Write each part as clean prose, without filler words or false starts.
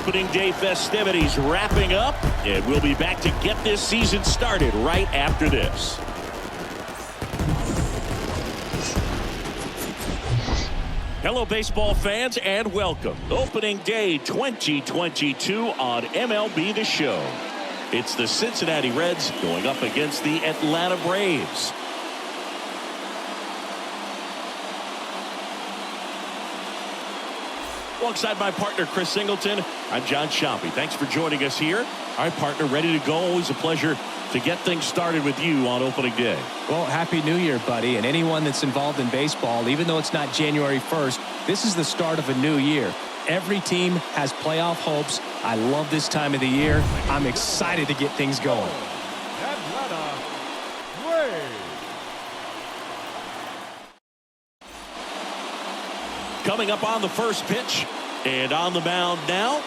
Opening day festivities wrapping up, and we'll be back to get this season started right after this. Hello, baseball fans, and welcome. Opening day 2022 on MLB The Show. It's the Cincinnati Reds going up against the Atlanta Braves. Alongside my partner, Chris Singleton, I'm John Shoppy. Thanks for joining us here. All right, partner, ready to go. Always a pleasure to get things started with you on opening day. Well, Happy New Year, buddy. And anyone that's involved in baseball, even though it's not January 1st, this is the start of a new year. Every team has playoff hopes. I love this time of the year. I'm excited to get things going. Atlanta Braves. Coming up on the first pitch, and on the mound now,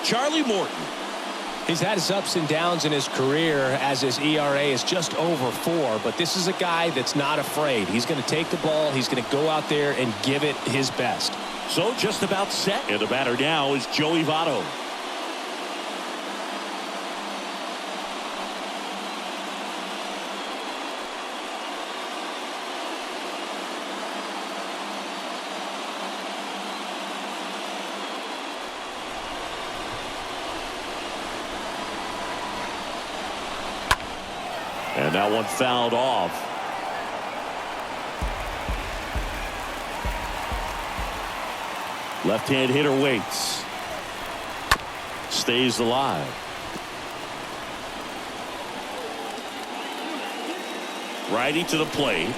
Charlie Morton. He's had his ups and downs in his career as his ERA is just over 4, but this is a guy that's not afraid. He's going to take the ball. He's going to go out there and give it his best. So just about set, and the batter now is Joey Votto. And that one fouled off. Left-hand hitter waits. Stays alive. Righty to the plate.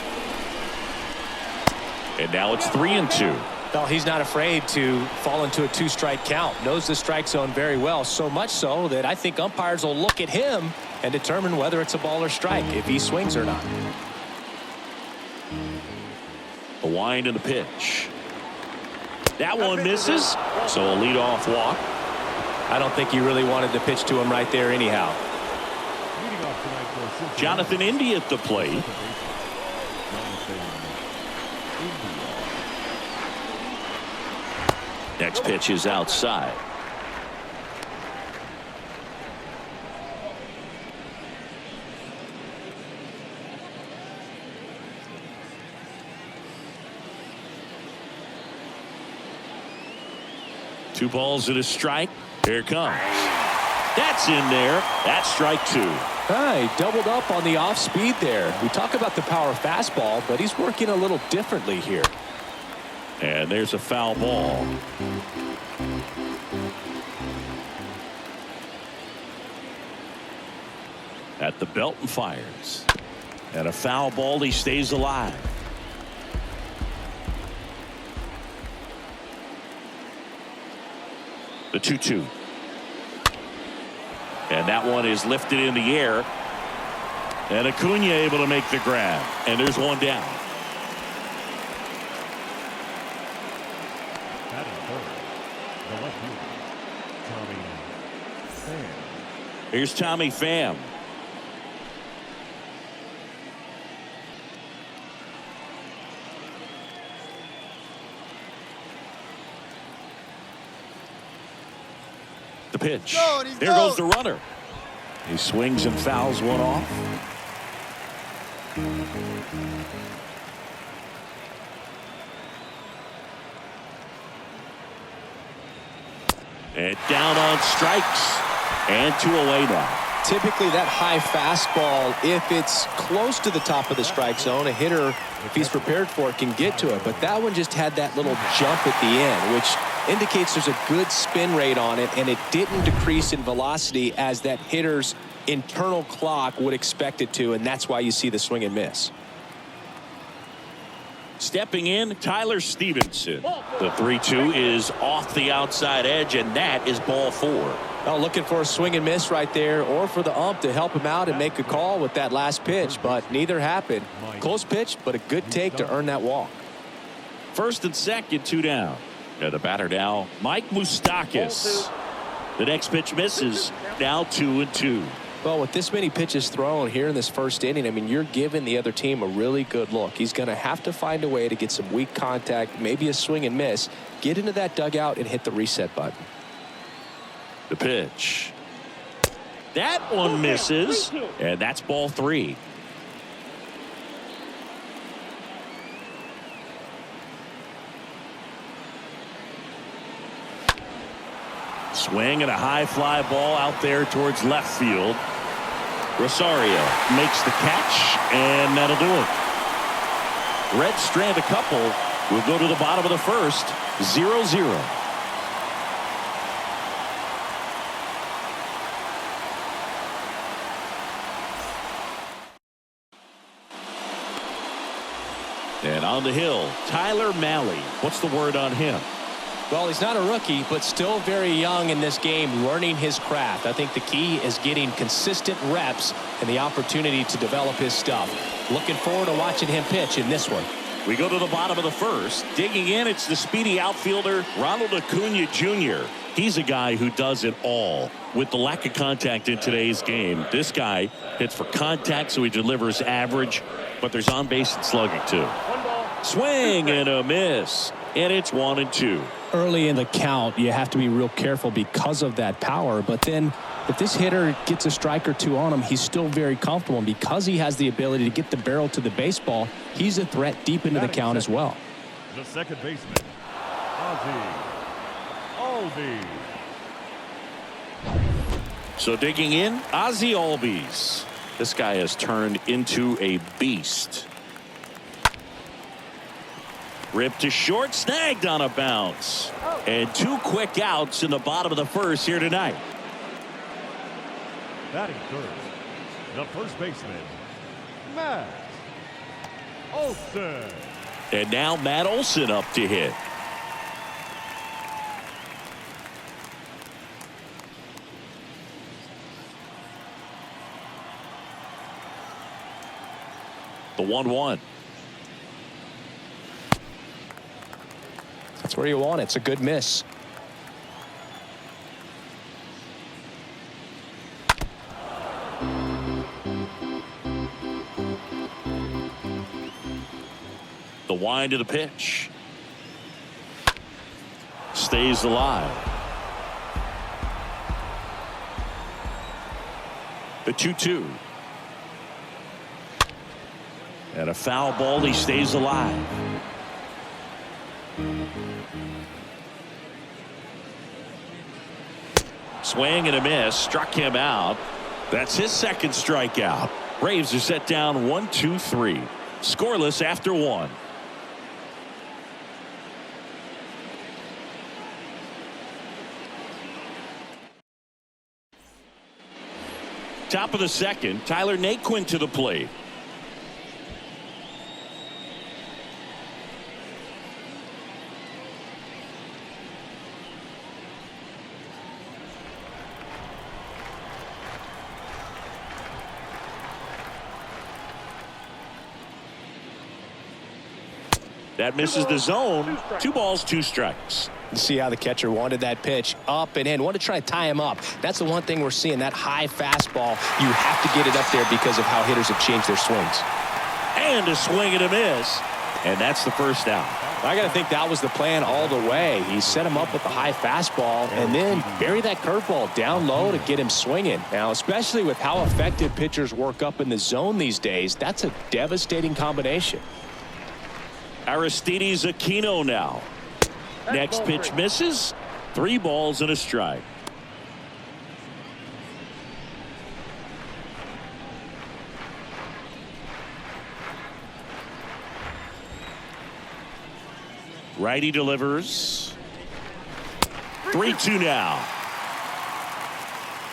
And now it's 3-2. Well, he's not afraid to fall into a 2-strike count. Knows the strike zone very well, so much so that I think umpires will look at him and determine whether it's a ball or strike, if he swings or not. A wind and a pitch. That one misses, so a leadoff walk. I don't think you really wanted to pitch to him right there anyhow. Jonathan India at the plate. Next pitch is outside. Two balls and a strike. Here it comes. That's in there. That's strike 2. He doubled up on the off speed there. We talk about the power fastball, but he's working a little differently here. And there's a foul ball. At the belt and fires. And a foul ball. He stays alive. The 2-2. And that one is lifted in the air. And Acuna able to make the grab. And there's one down. Here's Tommy Pham. The pitch. There goes the runner. He swings and fouls one off. And down on strikes. And 2 away now. Typically that high fastball, if it's close to the top of the strike zone, a hitter, if he's prepared for it, can get to it. But that one just had that little jump at the end, which indicates there's a good spin rate on it, and it didn't decrease in velocity as that hitter's internal clock would expect it to, and that's why you see the swing and miss. Stepping in, Tyler Stevenson. The 3-2 is off the outside edge, and that is ball 4. Oh, looking for a swing and miss right there, or for the ump to help him out and make a call with that last pitch, but neither happened. Close pitch, but a good take to earn that walk. First and second, 2 down. And the batter now, Mike Moustakas. The next pitch misses. Now 2-2. Well, with this many pitches thrown here in this first inning, I mean, you're giving the other team a really good look. He's going to have to find a way to get some weak contact, maybe a swing and miss, get into that dugout and hit the reset button. The pitch. That one misses, and that's ball 3. Swing and a high fly ball out there towards left field. Rosario makes the catch, and that'll do it. Reds strand a couple. We'll go to the bottom of the first. 0-0. And on the hill, Tyler Mahle. What's the word on him? Well, he's not a rookie, but still very young in this game, learning his craft. I think the key is getting consistent reps and the opportunity to develop his stuff. Looking forward to watching him pitch in this one. We go to the bottom of the first. Digging in, it's the speedy outfielder, Ronald Acuna Jr. He's a guy who does it all. With the lack of contact in today's game, this guy hits for contact, so he delivers average, but there's on base and slugging too. Swing and a miss, and it's 1-2. Early in the count, you have to be real careful because of that power, but then if this hitter gets a strike or two on him, he's still very comfortable, and because he has the ability to get the barrel to the baseball, he's a threat deep into the count as well. The second baseman, Albies. So digging in, Ozzie Albies. This guy has turned into a beast. Ripped to short, snagged on a bounce. And 2 quick outs in the bottom of the first here tonight. Batting third, the first baseman, Matt Olson. And now Matt Olson up to hit. The 1-1. That's where you want it. It's a good miss. The wind of the pitch. Stays alive. The 2-2. And a foul ball. He stays alive. Swing and a miss. Struck him out. That's his second strikeout. Braves are set down 1-2-3. Scoreless after 1. Top of the second, Tyler Naquin to the plate. That misses the zone. 2 balls, 2 strikes. You see how the catcher wanted that pitch up and in. Wanted to try to tie him up. That's the one thing we're seeing. That high fastball, you have to get it up there because of how hitters have changed their swings. And a swing and a miss. And that's the first out. I got to think that was the plan all the way. He set him up with the high fastball and then bury that curveball down low to get him swinging. Now, especially with how effective pitchers work up in the zone these days, that's a devastating combination. Aristides Aquino now. Next pitch misses. 3 balls and a strike. Righty delivers. 3-2 now.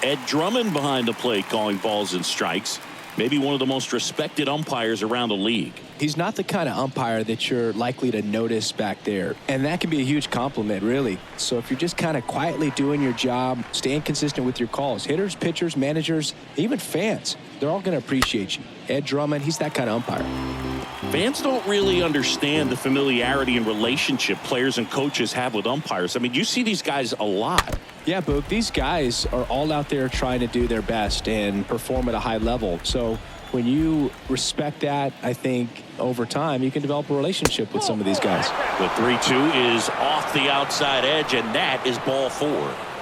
Ed Drummond behind the plate calling balls and strikes. Maybe one of the most respected umpires around the league. He's not the kind of umpire that you're likely to notice back there. And that can be a huge compliment, really. So if you're just kind of quietly doing your job, staying consistent with your calls, hitters, pitchers, managers, even fans, they're all going to appreciate you. Ed Drummond, he's that kind of umpire. Fans don't really understand the familiarity and relationship players and coaches have with umpires. I mean, you see these guys a lot. Yeah, Boog, these guys are all out there trying to do their best and perform at a high level. So when you respect that, I think over time you can develop a relationship with some of these guys. The 3-2 is off the outside edge, and that is ball 4.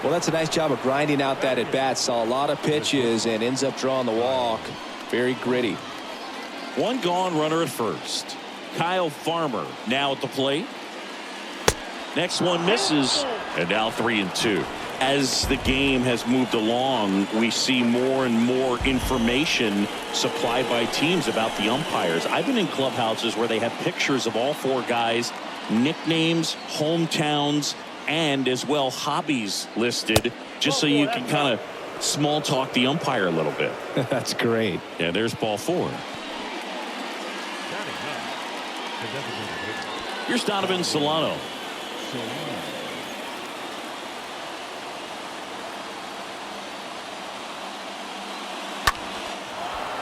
Well, that's a nice job of grinding out that at bat. Saw a lot of pitches and ends up drawing the walk. Very gritty. One gone, runner at first. Kyle Farmer now at the plate. Next one misses, and now 3-2. As the game has moved along, we see more and more information supplied by teams about the umpires. I've been in clubhouses where they have pictures of all four guys, nicknames, hometowns, and as well hobbies listed, just so you can kind of small talk the umpire a little bit. That's great. Yeah, there's ball 4. Here's Donovan Solano.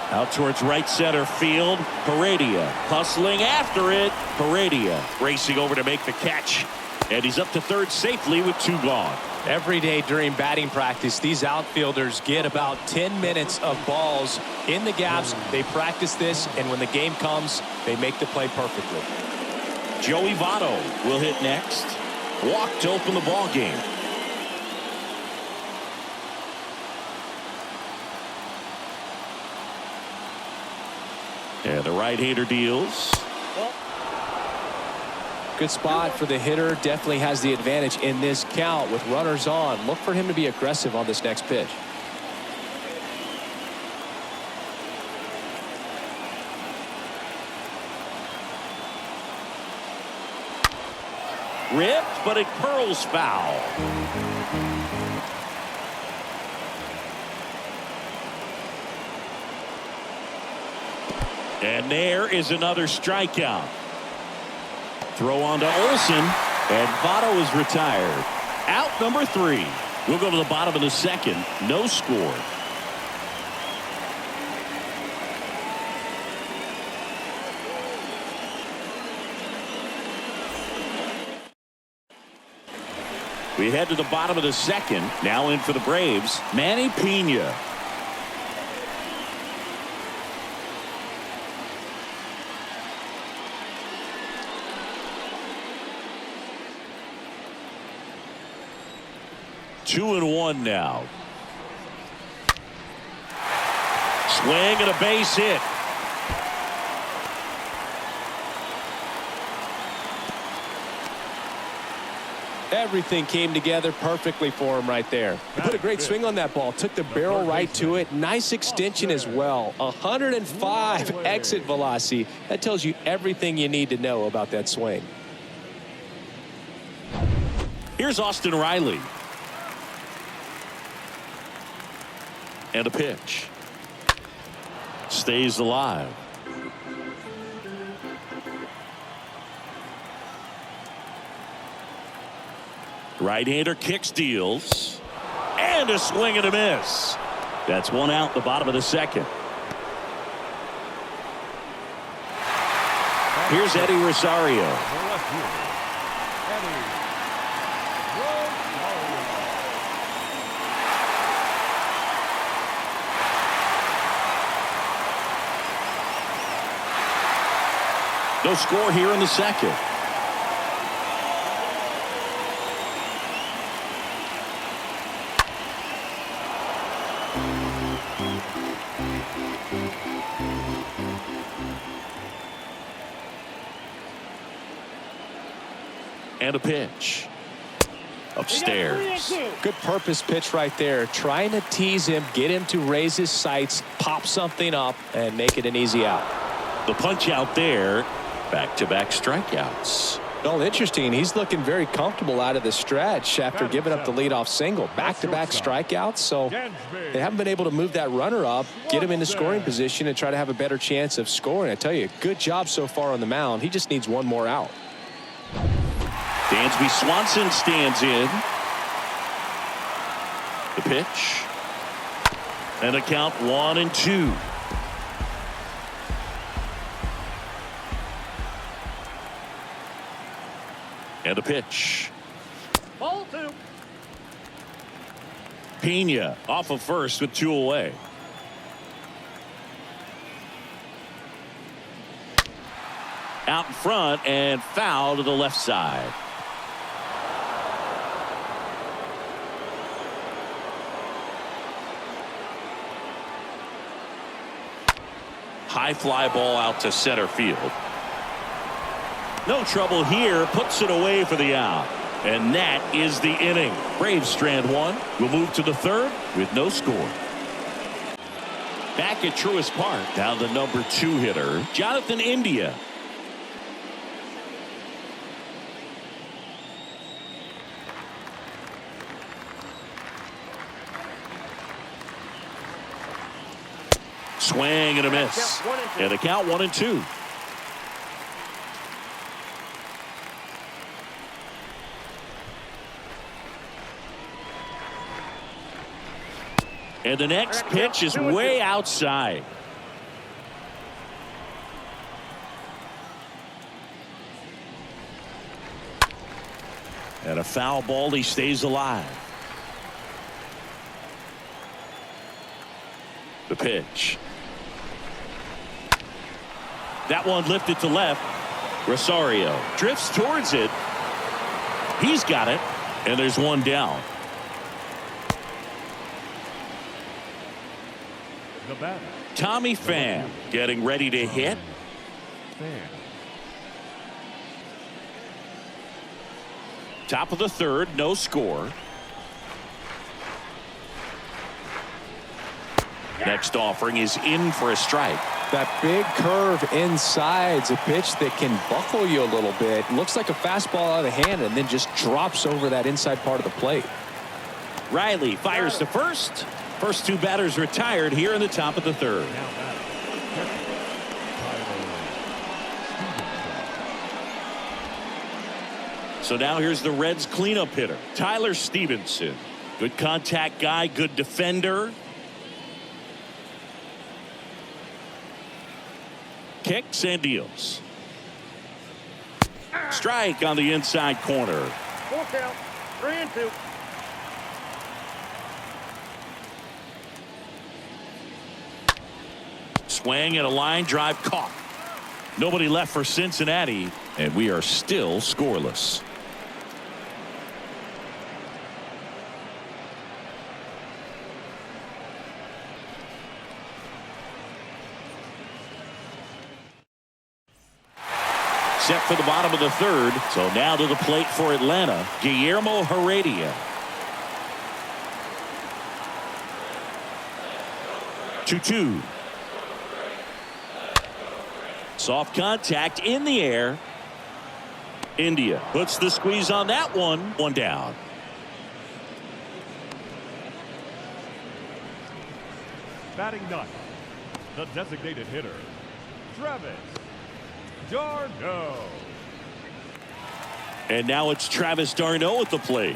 Out towards right center field. Heredia hustling after it. Heredia racing over to make the catch. And he's up to third safely with 2 gone. Every day during batting practice, these outfielders get about 10 minutes of balls in the gaps. They practice this, and when the game comes, they make the play perfectly. Joey Votto will hit next. Walk to open the ball game. And the right-hander deals. Good spot for the hitter. Definitely has the advantage in this count with runners on. Look for him to be aggressive on this next pitch. Ripped, but it curls foul. And there is another strikeout. Throw on to Olsen, and Votto is retired. Out number 3. We'll go to the bottom of the second. No score. We head to the bottom of the second. Now in for the Braves, Manny Pena. Two and one now. Swing and a base hit. Everything came together perfectly for him right there. He put a great swing on that ball. Took the barrel right to it. Nice extension as well. 105 exit velocity. That tells you everything you need to know about that swing. Here's Austin Riley. And a pitch. Stays alive. Right-hander kicks, deals. And a swing and a miss. That's one out, the bottom of the second. Here's Eddie Rosario. No score here in the second. And a pitch. Upstairs. Good purpose pitch right there. Trying to tease him, get him to raise his sights, pop something up, and make it an easy out. The punch out there. Back-to-back strikeouts. Well, interesting. He's looking very comfortable out of the stretch after giving up the leadoff single. Back-to-back strikeouts, so they haven't been able to move that runner up, get him into scoring position, and try to have a better chance of scoring. I tell you, good job so far on the mound. He just needs one more out. Dansby Swanson stands in. The pitch. And a count 1-2. And a pitch. Ball 2. Pena off of first with 2 away. Out in front and foul to the left side. High fly ball out to center field. No trouble here. Puts it away for the out. And that is the inning. Braves strand one. We'll move to the third with no score. Back at Truist Park. Now the number 2 hitter, Jonathan India. Swing and a miss. And the count 1-2. And the next pitch is way outside. And a foul ball. He stays alive. The pitch. That one lifted to left. Rosario drifts towards it. He's got it. And there's one down. The batter, Tommy Pham getting ready to hit. Top of the third, no score. Next offering is in for a strike. That big curve inside's a pitch that can buckle you a little bit. Looks like a fastball out of the hand and then just drops over that inside part of the plate. Riley fires to first. First 2 batters retired here in the top of the third. So now here's the Reds cleanup hitter, Tyler Stevenson. Good contact guy, good defender. Kicks and deals. Strike on the inside corner. Full count, 3-2. Swing and a line drive caught. Nobody left for Cincinnati, and we are still scoreless. Set for the bottom of the third. So now to the plate for Atlanta, Guillermo Heredia. 2-2. Soft contact in the air. India puts the squeeze on that one. One down. batting ninth, the designated hitter, Travis d'Arnaud. And now it's Travis d'Arnaud at the plate.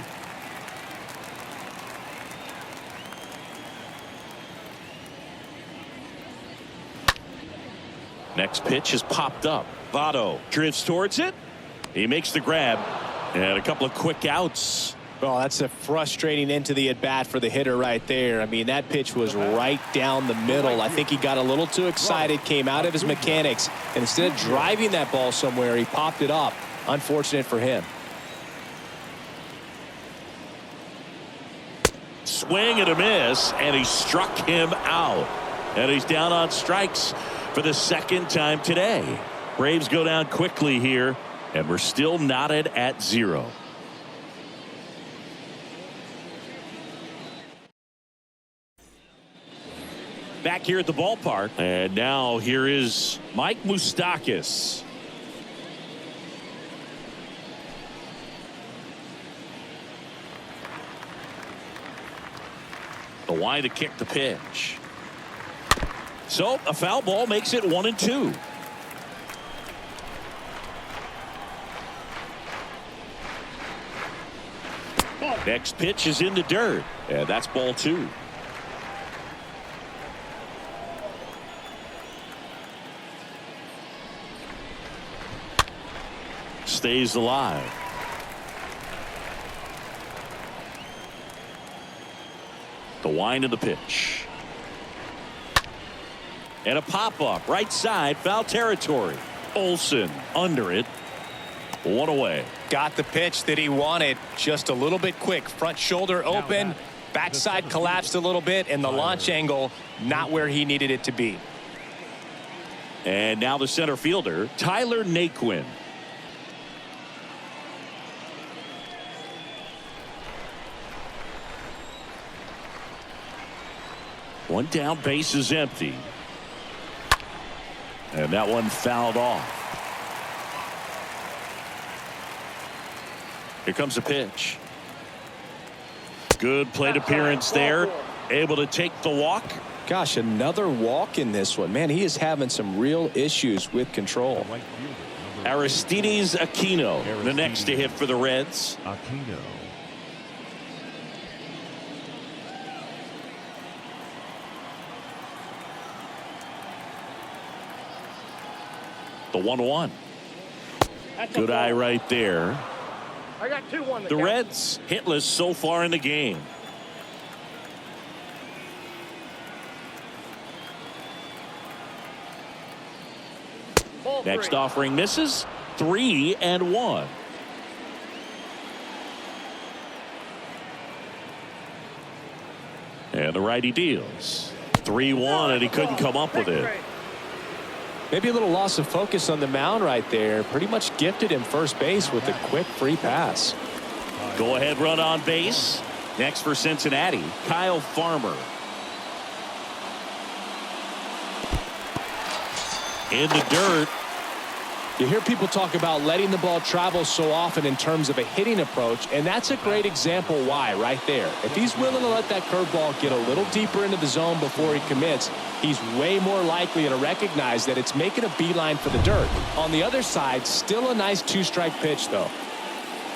Next pitch is popped up. Votto drifts towards it. He makes the grab. And a couple of quick outs. Oh, that's a frustrating end to the at-bat for the hitter right there. I mean, that pitch was right down the middle. I think he got a little too excited, came out of his mechanics, and instead of driving that ball somewhere, he popped it up. Unfortunate for him. Swing and a miss, and he struck him out. And he's down on strikes for the second time today. Braves go down quickly here, and we're still knotted at 0. Back here at the ballpark, and now here is Mike Moustakas. The wide to kick the pitch. So a foul ball makes it 1-2. Next pitch is in the dirt, and that's ball 2. Stays alive. The wind of the pitch. And a pop-up right side, foul territory. Olsen under it. One away. Got the pitch that he wanted, just a little bit quick. Front shoulder open, backside collapsed a little bit, and the launch angle not where he needed it to be. And now the center fielder, Tyler Naquin. One down, base is empty. And that one fouled off. Here comes a pitch. Good plate appearance there. Able to take the walk. Gosh, another walk in this one. Man, he is having some real issues with control. Aristides Aquino, the next to hit for the Reds. Aquino. The 1-1. Good eye right there. I got 2-1. The Reds hitless so far in the game. Next offering misses. 3-1. And the righty deals. 3-1, and he couldn't come up with it. Maybe a little loss of focus on the mound right there. Pretty much gifted him first base with a quick free pass. Go ahead run on base. Next for Cincinnati, Kyle Farmer. In the dirt. You hear people talk about letting the ball travel so often in terms of a hitting approach, and that's a great example why right there. If he's willing to let that curveball get a little deeper into the zone before he commits, he's way more likely to recognize that it's making a beeline for the dirt. On the other side, still a nice two-strike pitch, though.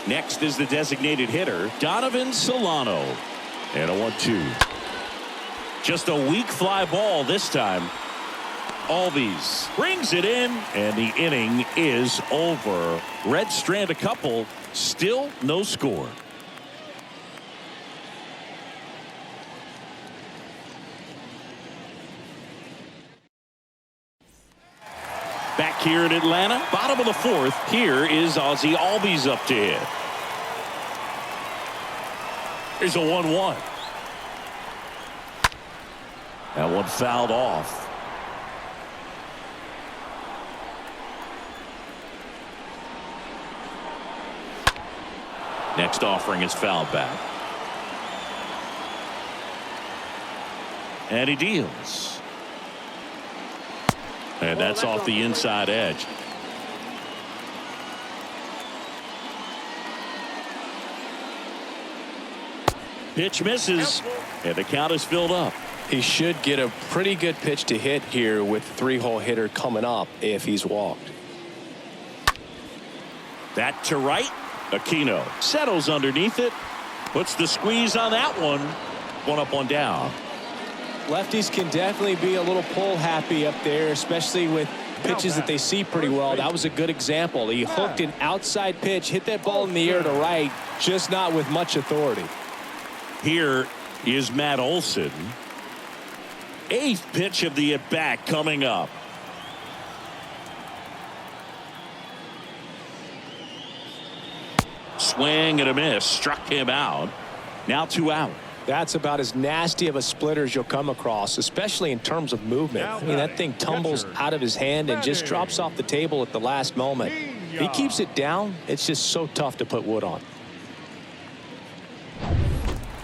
Next is the designated hitter, Donovan Solano. And a 1-2. Just a weak fly ball this time. Albies brings it in, and the inning is over. Reds strand a couple, still no score. Back here in Atlanta, bottom of the fourth, here is Ozzie Albies up to hit. Here's a 1-1. That one fouled off. Next offering is fouled back. And he deals. And that's off the inside edge. Pitch misses, and the count is filled up. He should get a pretty good pitch to hit here with the three-hole hitter coming up if he's walked. That to right. Aquino settles underneath it, puts the squeeze on that one. One up, one down. Lefties can definitely be a little pull happy up there, especially with pitches that they see pretty well. That was a good example. He hooked an outside pitch, hit that ball in the air to right, just not with much authority. Here is Matt Olson. Eighth pitch of the at-bat coming up. Swing and a miss, struck him out. Now 2 out. That's about as nasty of a splitter as you'll come across, especially in terms of movement. I mean, that thing tumbles out of his hand and just drops off the table at the last moment. If he keeps it down, it's just so tough to put wood on.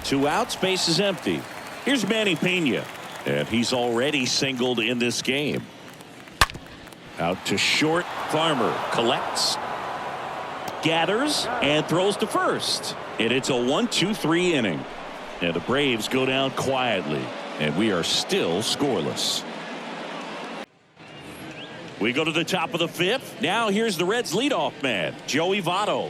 2 outs, base is empty. Here's Manny Pena, and he's already singled in this game. Out to short. Farmer collects, gathers, and throws to first. And it's a 1-2-3 inning. And the Braves go down quietly, and we are still scoreless. We go to the top of the fifth. Now here's the Reds leadoff man, Joey Votto.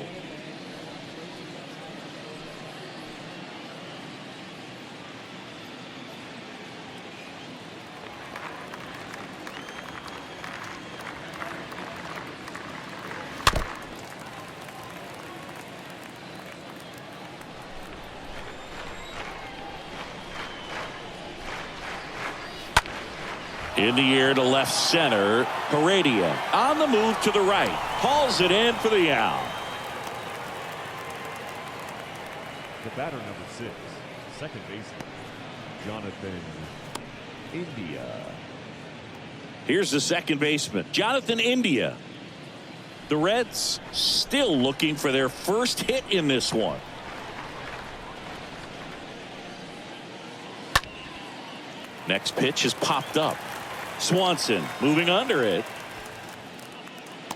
In the air to left center. Heredia on the move to the right. Hauls it in for the out. The batter number 6, second baseman, Jonathan India. Here's the second baseman, Jonathan India. The Reds still looking for their first hit in this one. Next pitch has popped up. Swanson moving under it.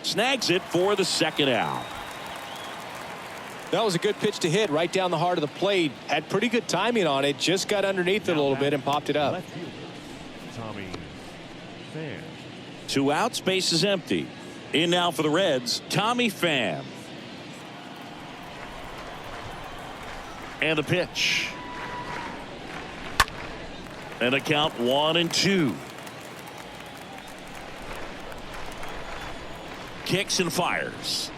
Snags it for the second out. That was a good pitch to hit right down the heart of the plate. Had pretty good timing on it. Just got underneath it a little bit and popped it up. Left fielder, Tommy Pham. 2 outs, base is empty. In now for the Reds, Tommy Pham. And the pitch. And a count 1-2. Kicks and fires.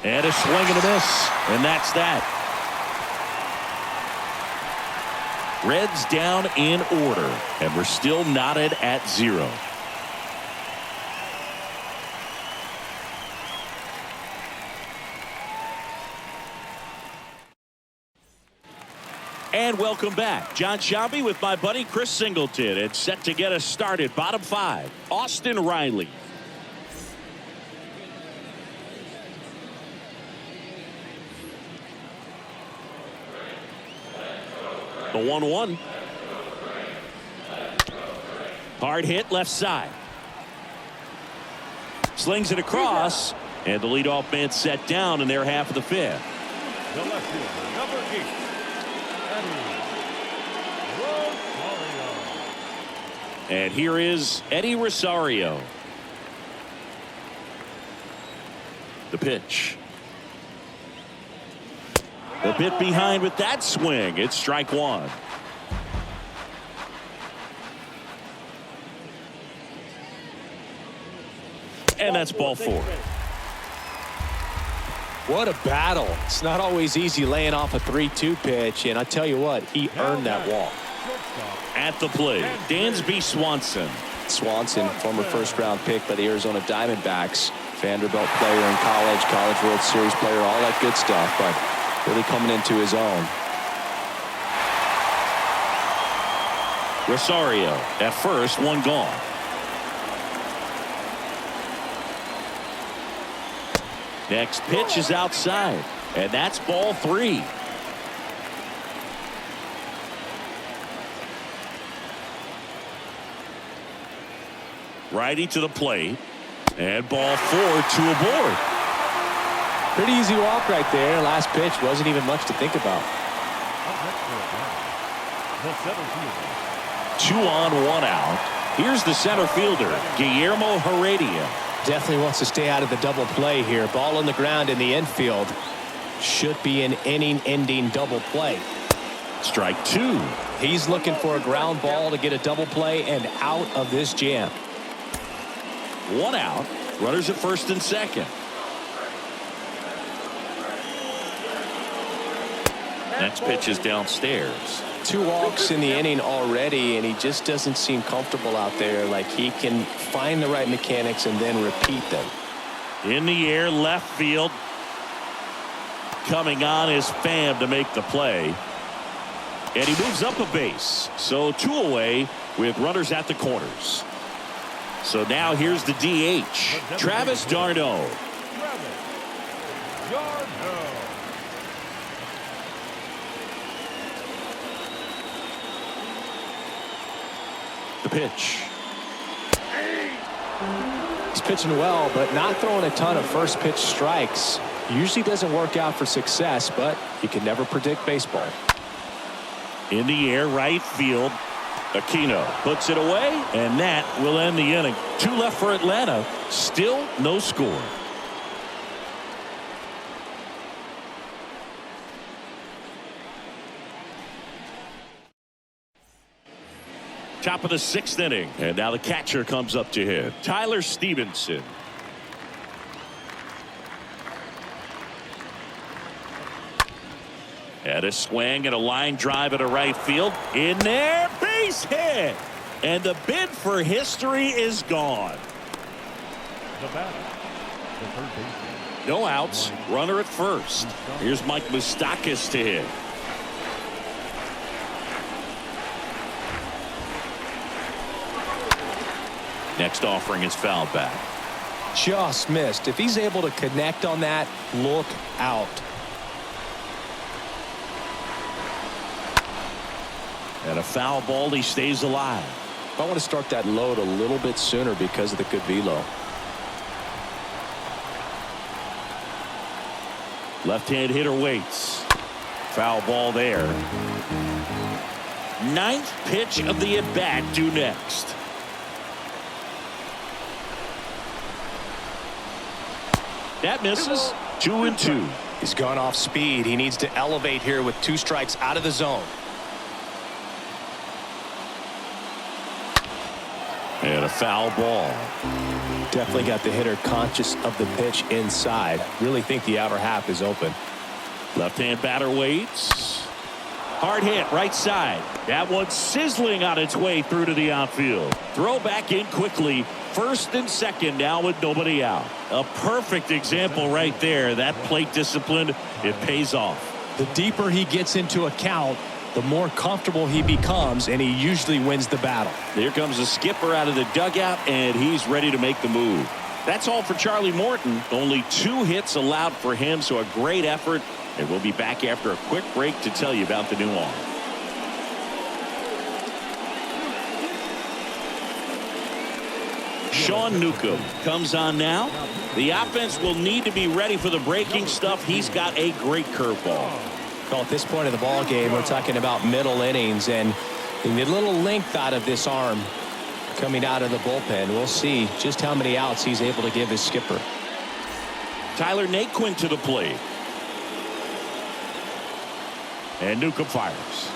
And a swing and a miss. And that's that. Reds down in order. And we're still knotted at 0. And welcome back. John Sciambi with my buddy Chris Singleton. It's set to get us started. Bottom 5. Austin Riley. The 1-1. Hard hit left side. Slings it across. And the leadoff man set down in their half of the 5th. The left fielder, number 8, Rosario. And here is Eddie Rosario. The pitch. A bit behind with that swing. It's strike 1. And that's ball 4. What a battle. It's not always easy laying off a 3-2 pitch, and I tell you what, he earned that walk. At the plate, Dansby Swanson. Swanson, former first-round pick by the Arizona Diamondbacks, Vanderbilt player in college, College World Series player, all that good stuff, but really coming into his own. Rosario at first, 1 gone. Next pitch is outside, and that's ball 3. Righty to the plate, and ball 4, 2 aboard. Pretty easy walk right there. Last pitch wasn't even much to think about. The center fielder. 2 on, 1 out. Here's the center fielder, Guillermo Heredia. Definitely wants to stay out of the double play here. Ball on the ground in the infield. Should be an inning-ending double play. Strike 2. He's looking for a ground ball to get a double play and out of this jam. 1 out. Runners at first and second. Next pitch is downstairs. 2 walks in the inning already, and he just doesn't seem comfortable out there. Like he can find the right mechanics and then repeat them. In the air, left field. Coming on is Pham to make the play. And he moves up a base. So 2 away with runners at the corners. So now here's the DH, Travis d'Arnaud. The pitch. He's pitching well, but not throwing a ton of first pitch strikes. Usually doesn't work out for success, but you can never predict baseball. In the air, right field. Aquino puts it away, and that will end the inning. 2 left for Atlanta. Still no score. Top of the 6th inning, and now the catcher comes up to hit. Tyler Stevenson. And a swing and a line drive at a right field. In there, base hit. And the bid for history is gone. The batter, the third baseman. No outs, runner at first. Here's Mike Moustakas to hit. Next offering is fouled back. Just missed. If he's able to connect on that, look out. And a foul ball, he stays alive. I want to start that load a little bit sooner because of the good velo. Left-hand hitter waits. Foul ball there. Ninth pitch of the at-bat due next. That misses. 2-2. He's gone off speed. He needs to elevate here with 2 strikes out of the zone. And a foul ball. Definitely got the hitter conscious of the pitch inside. Really think the outer half is open. Left-hand batter waits. Hard hit right side. That one's sizzling on its way through to the outfield. Throw back in quickly. First and second now with nobody out. A perfect example right there. That plate discipline, it pays off. The deeper he gets into a count, the more comfortable he becomes, and he usually wins the battle. Here comes the skipper out of the dugout, and he's ready to make the move. That's all for Charlie Morton. Only 2 hits allowed for him, so a great effort. And we'll be back after a quick break to tell you about the new arm. Sean Newcomb comes on now. The offense will need to be ready for the breaking stuff. He's got a great curveball. Well, at this point of the ball game, we're talking about middle innings, and the little length out of this arm coming out of the bullpen. We'll see just how many outs he's able to give his skipper. Tyler Naquin to the plate. And Newcomb fires.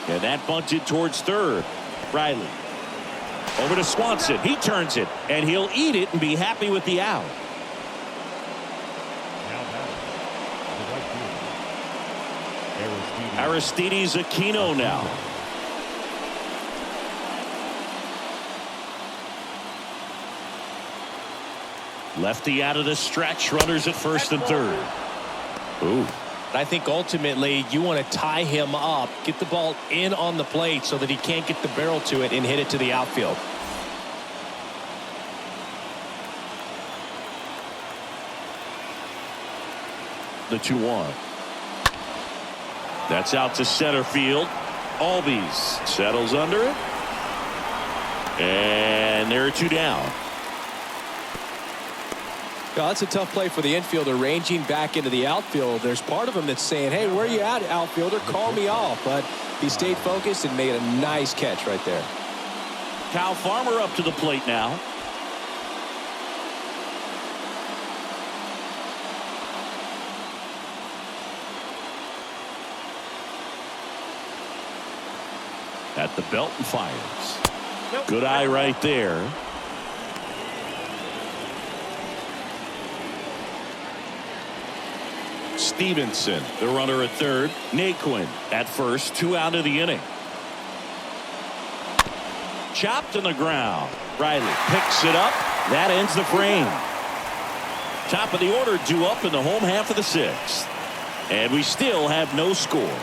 And that bunted towards third. Riley. Over to Swanson. He turns it. And he'll eat it and be happy with the out. Aristides Aquino now. Lefty out of the stretch. Runners at first and third. Ooh. I think ultimately you want to tie him up, get the ball in on the plate so that he can't get the barrel to it and hit it to the outfield. The 2-1. That's out to center field. Albies settles under it. And there are 2 down. Well, that's a tough play for the infielder, ranging back into the outfield. There's part of him that's saying, hey, where you at, outfielder? Call me off. But he stayed focused and made a nice catch right there. Kyle Farmer up to the plate now. At the belt and fires. Good eye right there. Stevenson, the runner at third. Naquin at first. 2 out of the inning. Chopped on the ground. Riley picks it up. That ends the frame. Top of the order due up in the home half of the 6th. And we still have no score.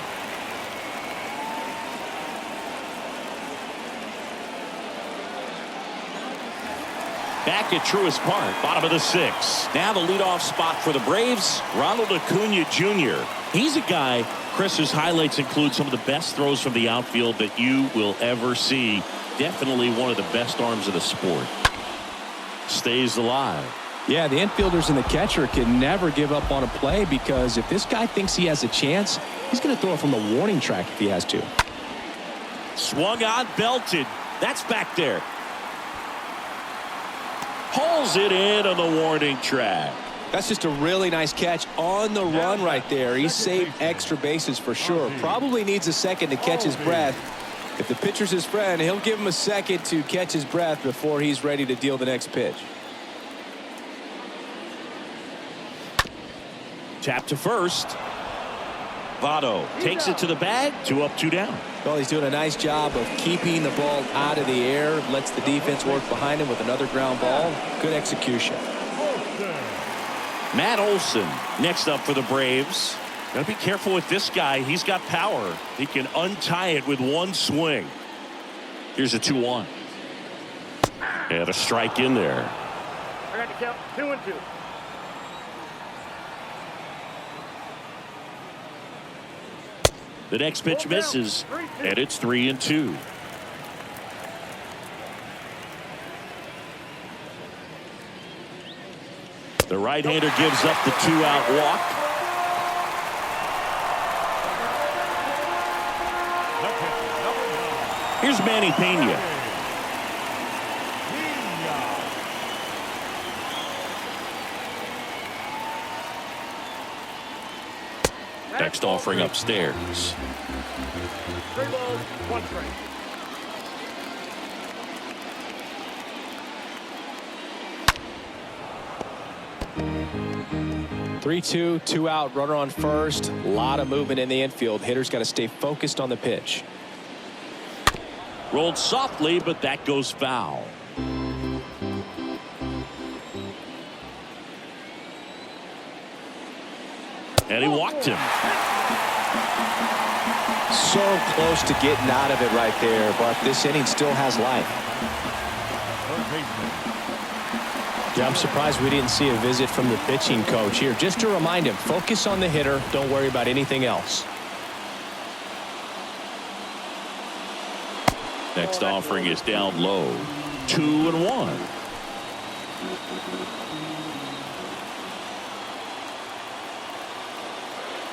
Back at Truist Park, bottom of the 6th. Now the leadoff spot for the Braves, Ronald Acuna Jr. He's a guy, Chris, whose highlights include some of the best throws from the outfield that you will ever see. Definitely one of the best arms of the sport. Stays alive. Yeah, the infielders and the catcher can never give up on a play, because if this guy thinks he has a chance, he's going to throw it from the warning track if he has to. Swung on, belted. That's back there. Pulls it in on the warning track. That's just a really nice catch on the run right there. He saved extra bases for sure. Probably needs a second to catch his breath. If the pitcher's his friend, he'll give him a second to catch his breath before he's ready to deal the next pitch. Tap to first. Votto takes it to the bag. 2 up, 2 down. Well, he's doing a nice job of keeping the ball out of the air. Lets the defense work behind him with another ground ball. Good execution. Matt Olson next up for the Braves. Got to be careful with this guy. He's got power. He can untie it with one swing. Here's a 2-1. And a strike in there. I got to count 2-2. The next pitch misses, and it's 3-2. The right-hander gives up the 2-out walk. Here's Manny Pena. Next offering upstairs. 3 balls, 1 strike. Three-two, 2 out, runner on first. A lot of movement in the infield. Hitter's got to stay focused on the pitch. Rolled softly, but that goes foul. And he walked him. So close to getting out of it right there, but this inning still has life. Yeah, I'm surprised we didn't see a visit from the pitching coach here, just to remind him, focus on the hitter, don't worry about anything else. Next offering is down low. 2-1.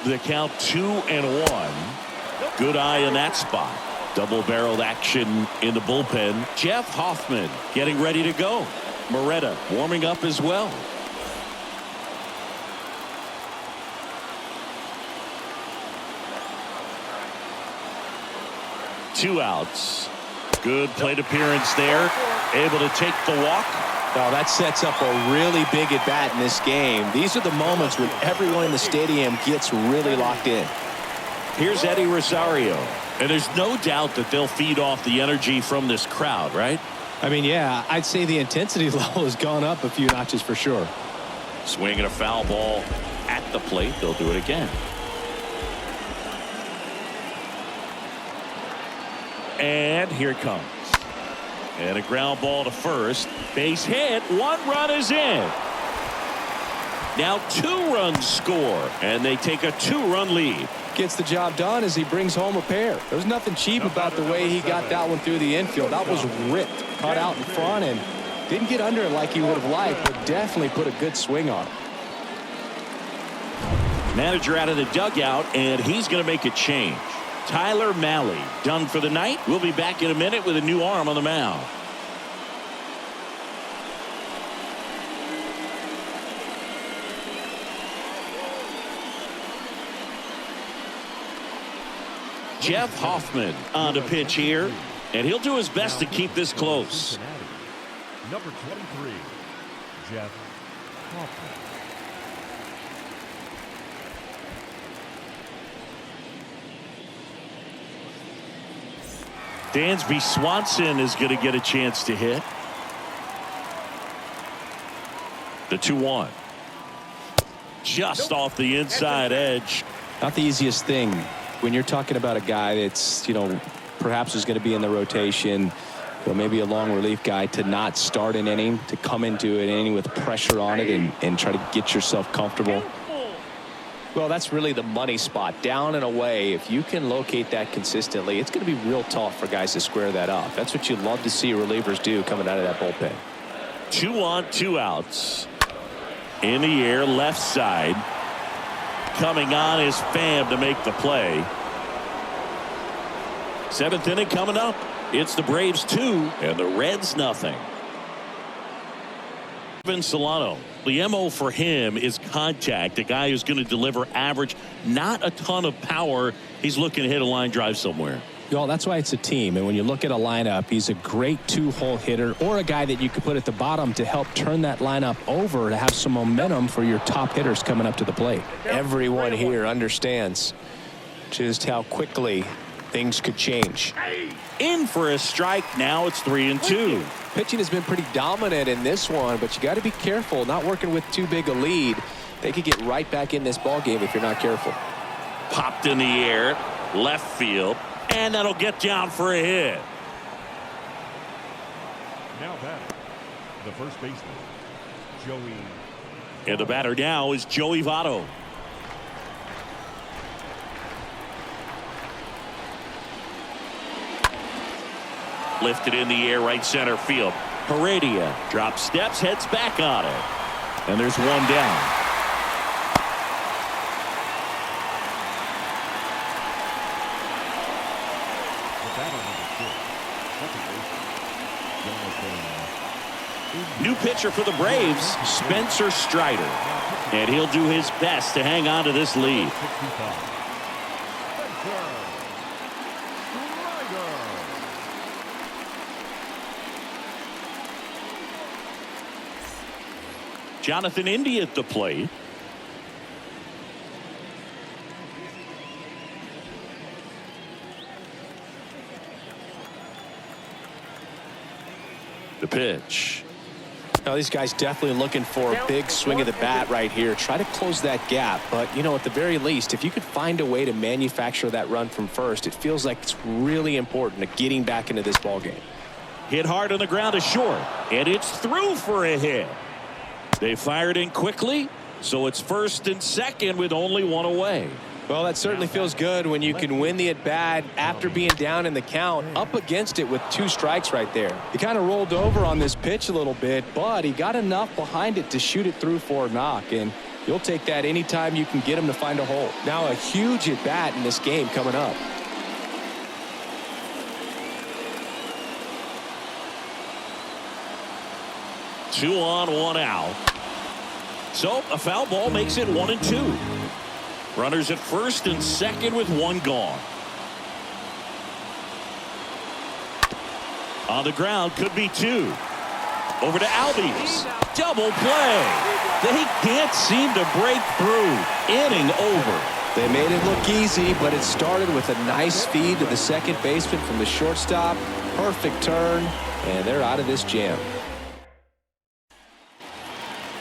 The count 2-1. Good eye in that spot. Double-barreled action in the bullpen. Jeff Hoffman getting ready to go. Moretta warming up as well. Two outs. Good plate appearance there. Able to take the walk. Now that sets up a really big at bat in this game. These are the moments when everyone in the stadium gets really locked in. Here's Eddie Rosario. And there's no doubt that they'll feed off the energy from this crowd, right? I mean, yeah, I'd say the intensity level has gone up a few notches for sure. Swinging a foul ball at the plate. They'll do it again. And here it comes. And a ground ball to first. Base hit. 1 run is in. Now 2 runs score. And they take a 2-run lead. Gets the job done as he brings home a pair. There's nothing cheap about the way he got that one through the infield. That was ripped. Caught out in front and didn't get under it like he would have liked, but definitely put a good swing on it. Manager out of the dugout, and he's going to make a change. Tyler Mahle done for the night. We'll be back in a minute with a new arm on the mound. Jeff Hoffman on the pitch here, and he'll do his best to keep this close. Number 23, Jeff Hoffman. Dansby Swanson is going to get a chance to hit. The 2-1. Just off the inside edge. Not the easiest thing when you're talking about a guy that's, perhaps is going to be in the rotation, maybe a long relief guy, to not start an inning, to come into an inning with pressure on it and try to get yourself comfortable. Well, that's really the money spot. Down and away, if you can locate that consistently, it's going to be real tough for guys to square that up. That's what you love to see relievers do coming out of that bullpen. 2 on, 2 outs. In the air, left side. Coming on is Pham to make the play. 7th inning coming up. It's the Braves 2 and the Reds nothing. Solano, the MO for him is contact. A guy who's going to deliver average, not a ton of power. He's looking to hit a line drive somewhere. Well, that's why it's a team. And when you look at a lineup, he's a great 2-hole hitter, or a guy that you could put at the bottom to help turn that lineup over to have some momentum for your top hitters coming up to the plate. Everyone here understands just how quickly things could change. In for a strike. Now it's 3-2. Pitching has been pretty dominant in this one, but you got to be careful. Not working with too big a lead. They could get right back in this ball game if you're not careful. Popped in the air, left field, and that'll get down for a hit. Now batting, The first baseman, Joey. And the batter now is Joey Votto. Lifted in the air, right center field. Heredia drops steps, heads back on it. And there's one down. New pitcher for the Braves, Spencer Strider. And he'll do his best to hang on to this lead. Jonathan India at the plate. The pitch. Now these guys definitely looking for a big swing of the bat right here. Try to close that gap. But, you know, at the very least, if you could find a way to manufacture that run from first, it feels like it's really important to getting back into this ball game. Hit hard on the ground to short. And it's through for a hit. They fired in quickly, so it's first and second with only one away. Well, that certainly feels good when you can win the at-bat after being down in the count, up against it with 2 strikes right there. He kind of rolled over on this pitch a little bit, but he got enough behind it to shoot it through for a knock, and you'll take that anytime you can get him to find a hole. Now a huge at-bat in this game coming up. Two on, one out. So a foul ball makes it 1-2. Runners at first and second with one gone. On the ground, could be 2. Over to Albies. Double play. They can't seem to break through. Inning over. They made it look easy, but it started with a nice feed to the second baseman from the shortstop. Perfect turn, and they're out of this jam.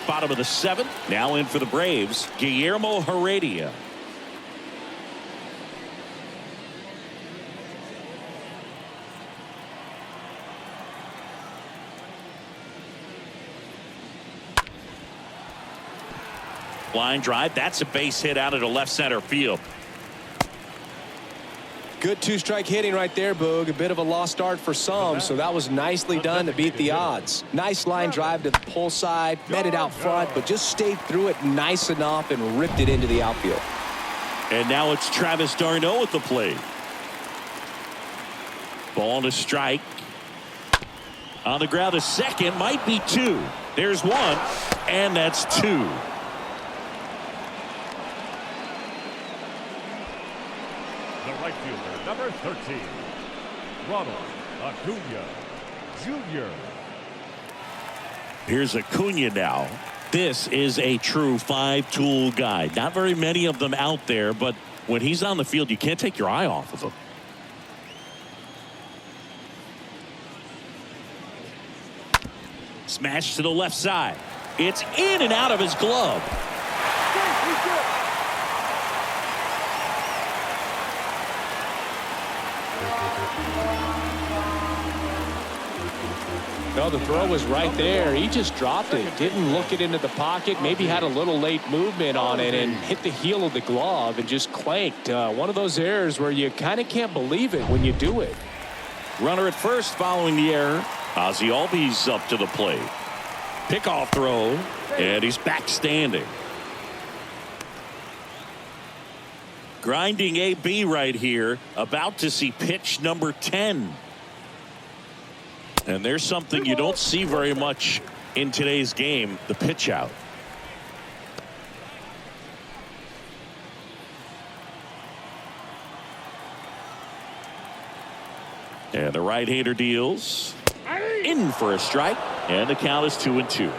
Bottom of the 7th. Now in for the Braves, Guillermo Heredia. Line drive. That's a base hit out into left center field. Good 2-strike hitting right there, Boog. A bit of a lost start for some, so that was nicely done to beat the odds. Nice line drive to the pull side, met it out front, but just stayed through it nice enough and ripped it into the outfield. And now it's Travis d'Arnaud at the plate. Ball to strike. On the ground, a second, might be 2. There's 1, and that's 2. Right fielder, number 13, Ronald Acuna Jr. Here's Acuna now. This is a true 5-tool guy. Not very many of them out there, but when he's on the field, you can't take your eye off of him. Smash to the left side. It's in and out of his glove. No, the throw was right there. He just dropped it. Didn't look it into the pocket. Maybe had a little late movement on it and hit the heel of the glove and just clanked. One of those errors where you kind of can't believe it when you do it. Runner at first following the error. Ozzie Albies up to the plate. Pickoff throw, and he's back standing. Grinding AB right here. About to see pitch number 10. And there's something you don't see very much in today's game, the pitch out. And the right-hander deals. In for a strike, and the count is 2-2.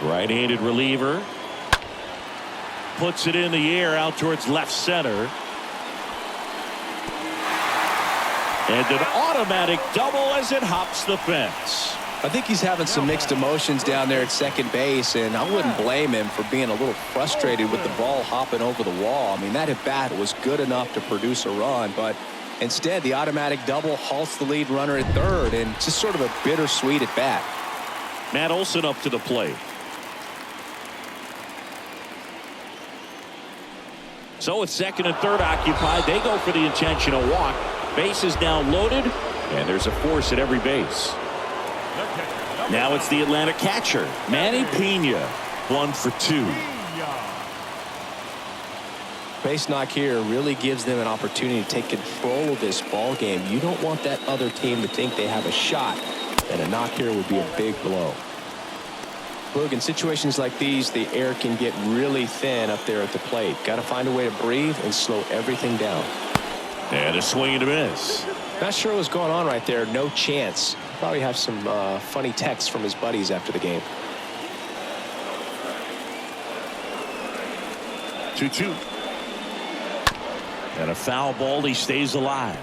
Right-handed reliever. Puts it in the air out towards left center. And an automatic double as it hops the fence. I think he's having some mixed emotions down there at second base, and I wouldn't blame him for being a little frustrated with the ball hopping over the wall. I mean, that at bat was good enough to produce a run, but Instead, the automatic double halts the lead runner at third, and just sort of a bittersweet at bat. Matt Olson up to the plate. So it's second and third occupied. They go for the intentional walk. Base is now loaded, and there's a force at every base. Now it's the Atlanta catcher, Manny Pena, 1 for 2. Base knock here really gives them an opportunity to take control of this ball game. You don't want that other team to think they have a shot, and a knock here would be a big blow. Look, in situations like these, the air can get really thin up there at the plate. Got to find a way to breathe and slow everything down. And a swing and a miss. Not sure what was going on right there. No chance. Probably have some funny texts from his buddies after the game. 2-2. And a foul ball. He stays alive.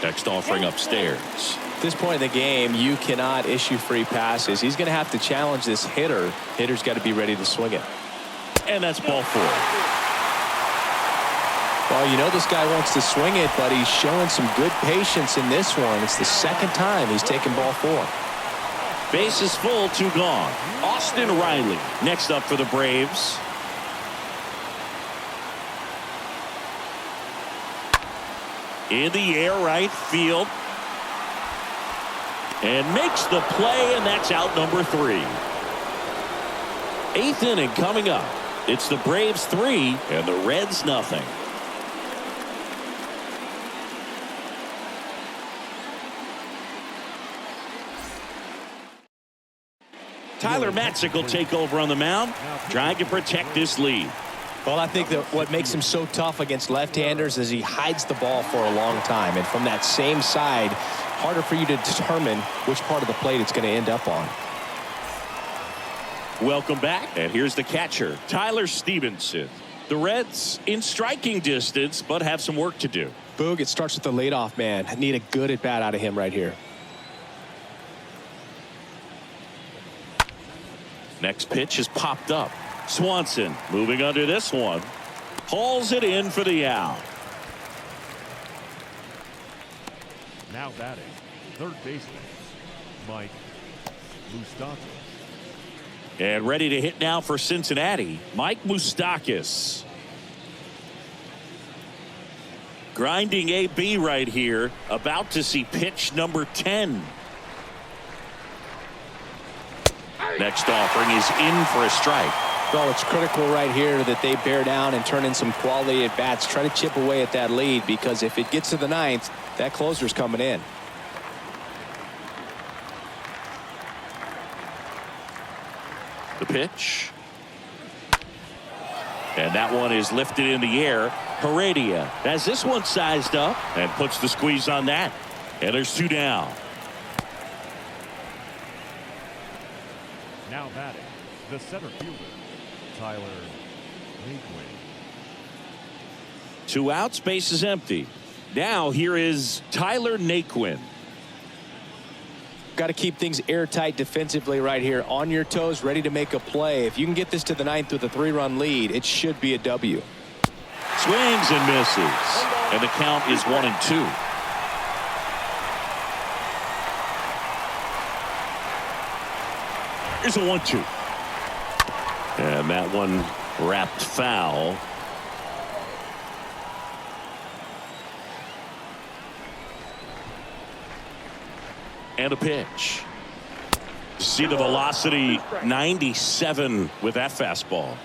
Next offering upstairs. At this point in the game, you cannot issue free passes. He's going to have to challenge this hitter. Hitter's got to be ready to swing it. And that's ball 4. Well, you know this guy wants to swing it, but he's showing some good patience in this one. It's the second time he's taken ball 4. Base is full, 2 gone. Austin Riley next up for the Braves. In the air, right field. And makes the play, and that's out number 3. 8th inning coming up. It's the Braves 3 and the Reds nothing. Tyler Matzik will take over on the mound, trying to protect this lead. Well, I think that what makes him so tough against left-handers is he hides the ball for a long time. And from that same side, harder for you to determine which part of the plate it's going to end up on. Welcome back. And here's the catcher, Tyler Stevenson. The Reds in striking distance, but have some work to do. Boog, it starts with the leadoff man. I need a good at-bat out of him right here. Next pitch is popped up. Swanson moving under this one. Hauls it in for the out. Now batting, third baseman, Mike Moustakas. And ready to hit now for Cincinnati, Mike Moustakas. Grinding AB right here, about to see pitch number 10. Next offering is in for a strike. Well, it's critical right here that they bear down and turn in some quality at bats. Try to chip away at that lead, because if it gets to the 9th, that closer's coming in. The pitch. And that one is lifted in the air. Heredia has this one sized up and puts the squeeze on that. And there's 2 down. Now batting, the center fielder, Tyler Naquin. 2 outs, base is empty. Now here is Tyler Naquin. Got to keep things airtight defensively right here. On your toes, ready to make a play. If you can get this to the 9th with a 3-run lead, it should be a W. Swings and misses. And the count is 1-2. Here's a 1-2. And that one wrapped foul. And a pitch. See the velocity, 97 with that fastball.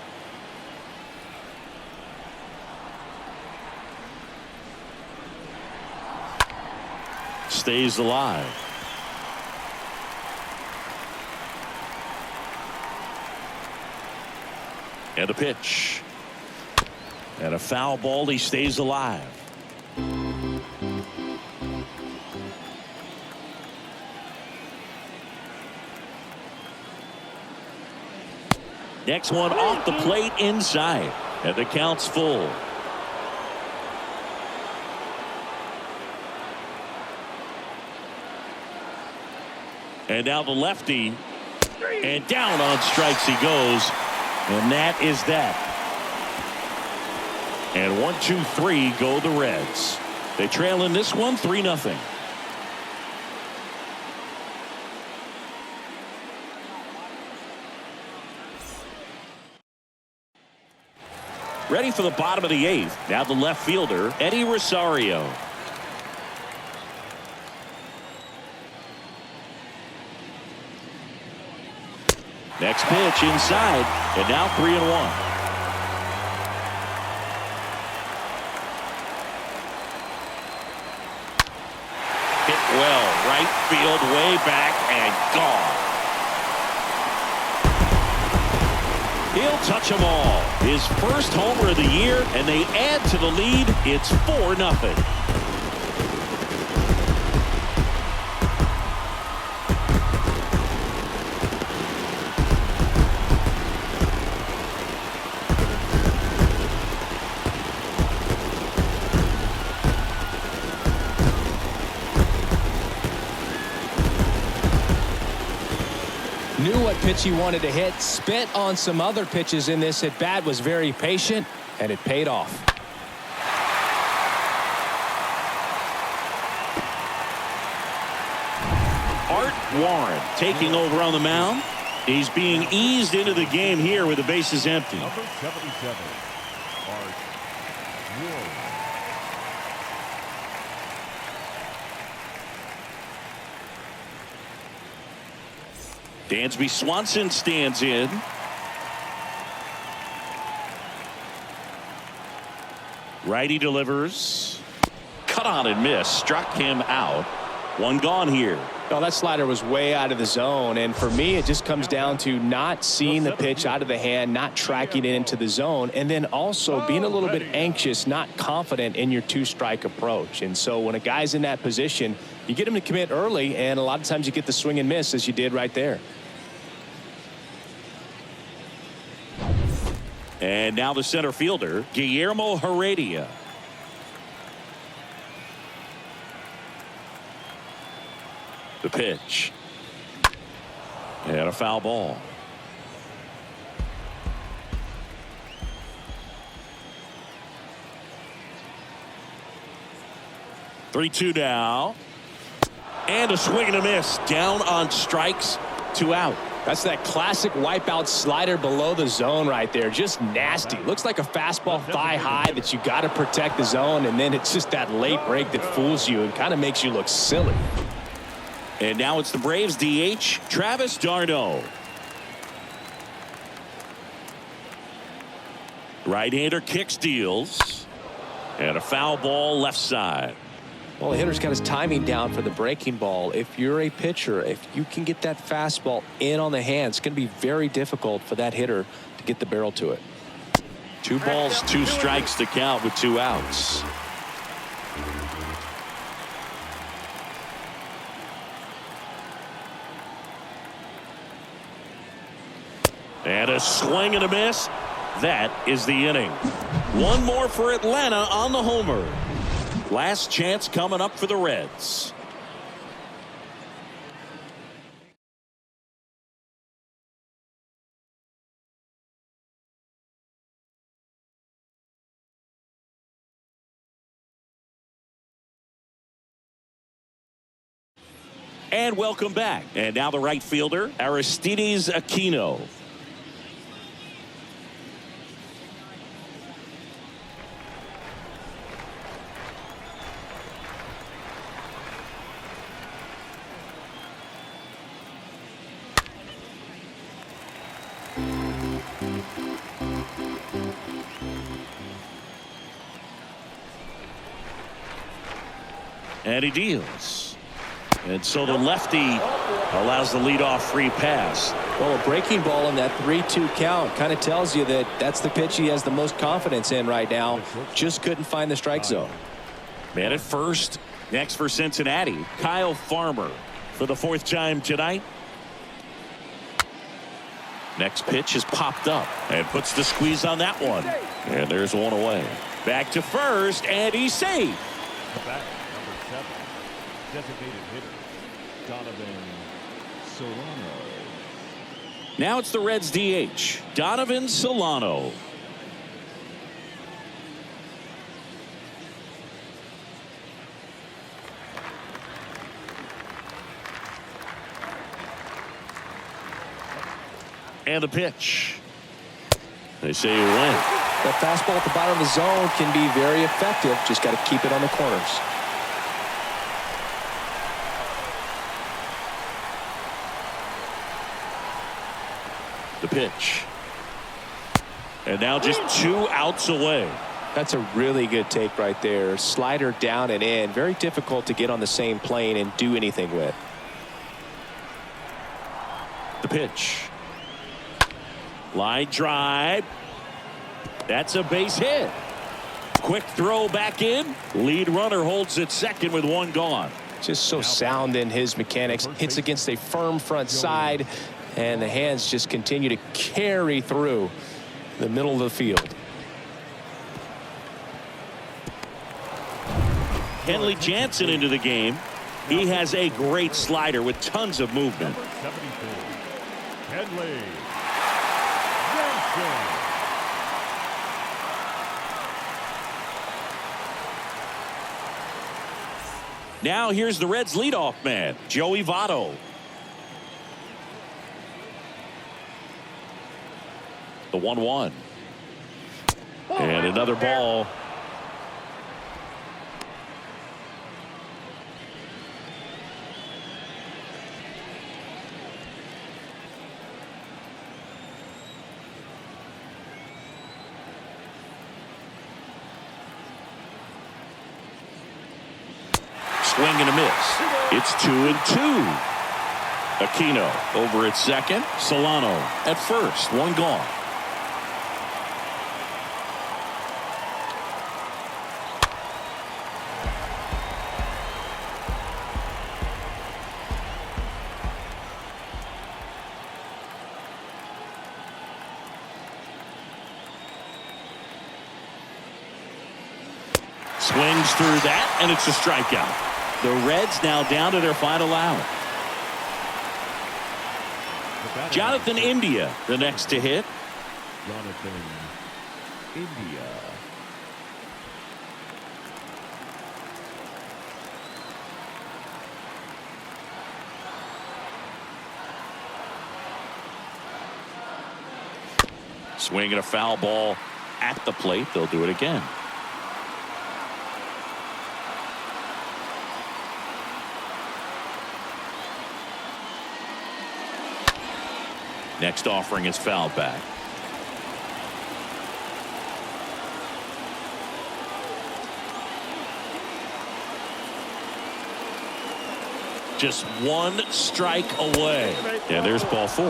Stays alive. And a pitch. And a foul ball. He stays alive. Next one off the plate inside. And the count's full. And now the lefty. And down on strikes he goes. And that is that. And 1-2-3 go the Reds. They trail in this one 3-0. Ready for the bottom of the 8th. Now the left fielder, Eddie Rosario. Next pitch inside, and now 3-1. Hit well, right field, way back, and gone. He'll touch them all. His first homer of the year, and they add to the lead. It's 4-0. Knew what pitch he wanted to hit, spit on some other pitches in this at bat, was very patient, and it paid off. Art Warren taking over on the mound. He's being eased into the game here with the bases empty. Number 77, Art Warren. Dansby Swanson stands in. Righty delivers. Cut on and miss. Struck him out. One gone here. Oh, that slider was way out of the zone, and for me it just comes down to not seeing the pitch out of the hand, not tracking it into the zone, and then also being a little bit anxious, not confident in your 2-strike approach. And so when a guy's in that position, you get him to commit early, and a lot of times you get the swing and miss, as you did right there. And now the center fielder, Guillermo Heredia. The pitch. And a foul ball. Three-two now. And a swing and a miss. Down on strikes. 2 out. That's that classic wipeout slider below the zone right there. Just nasty. Looks like a fastball thigh high that you got to protect the zone, and then it's just that late break that fools you and kind of makes you look silly. And now it's the Braves DH, Travis d'Arnaud. Right-hander kicks, deals. And a foul ball left side. Well, the hitter's got his timing down for the breaking ball. If you're a pitcher, if you can get that fastball in on the hand, it's going to be very difficult for that hitter to get the barrel to it. 2 balls, 2 strikes to count with 2 outs. And a swing and a miss. That is the inning. One more for Atlanta on the homer. Last chance coming up for the Reds. And welcome back. And now the right fielder, Aristides Aquino. And he deals. And so the lefty allows the leadoff free pass. Well, a breaking ball in that 3-2 count kind of tells you that that's the pitch he has the most confidence in right now. Just couldn't find the strike zone. Man at first. Next for Cincinnati, Kyle Farmer for the 4th time tonight. Next pitch is popped up and puts the squeeze on that one. And there's one away. Back to first, and he's safe. Back, number 7, designated hitter, Donovan Solano. Now it's the Reds DH, Donovan Solano. And the pitch. They say you win. That fastball at the bottom of the zone can be very effective. Just got to keep it on the corners. The pitch. And now just 2 outs away. That's a really good take right there. Slider down and in. Very difficult to get on the same plane and do anything with. The pitch. Line drive. That's a base hit. Quick throw back in. Lead runner holds at second with 1 gone. Just so sound in his mechanics. Hits against a firm front side, and the hands just continue to carry through the middle of the field. Kenley Jansen into the game. He has a great slider with tons of movement. Number 74, Kenley Jansen. Now here's the Reds leadoff man, Joey Votto. The 1-1. And another ball. Swing and a miss. It's 2-2. Aquino over at second. Solano at first. 1 gone. Swings through that, and it's a strikeout. The Reds now down to their final out. Jonathan India, the next to hit. Jonathan India. Swinging a foul ball at the plate. They'll do it again. Next offering is fouled back. Just 1 strike away. And there's ball 4.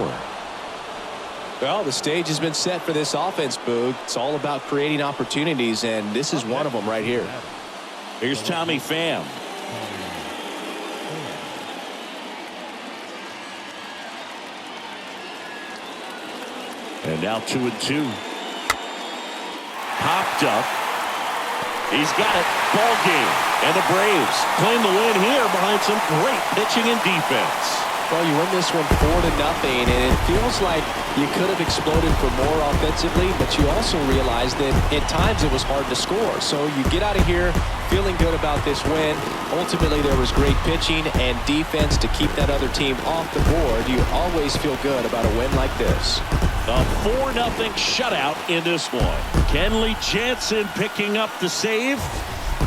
Well, the stage has been set for this offense, Boog. It's all about creating opportunities, and this is one of them right here. Here's Tommy Pham. And now 2-2. Popped up. He's got it. Ball game. And the Braves claim the win here behind some great pitching and defense. Well, you win this one 4-0, and it feels like you could have exploded for more offensively, but you also realize that at times it was hard to score. So you get out of here feeling good about this win. Ultimately, there was great pitching and defense to keep that other team off the board. You always feel good about a win like this. A 4-0 shutout in this one. Kenley Jansen picking up the save.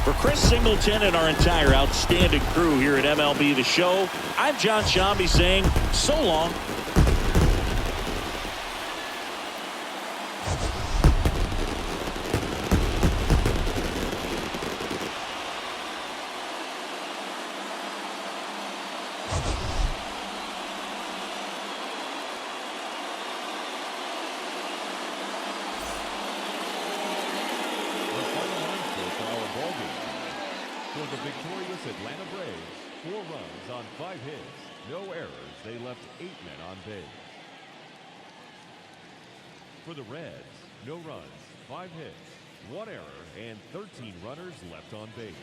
For Chris Singleton and our entire outstanding crew here at MLB The Show, I'm John Shambi saying so long. For the victorious Atlanta Braves, 4 runs on 5 hits, no errors. They left 8 men on base. For the Reds, no runs, 5 hits, 1 error, and 13 runners left on base.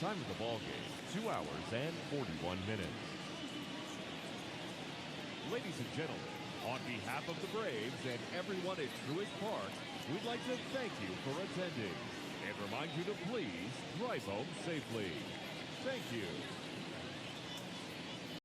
Time of the ball game, 2 hours and 41 minutes. Ladies and gentlemen, on behalf of the Braves and everyone at Truist Park, we'd like to thank you for attending and remind you to please drive home safely. Thank you.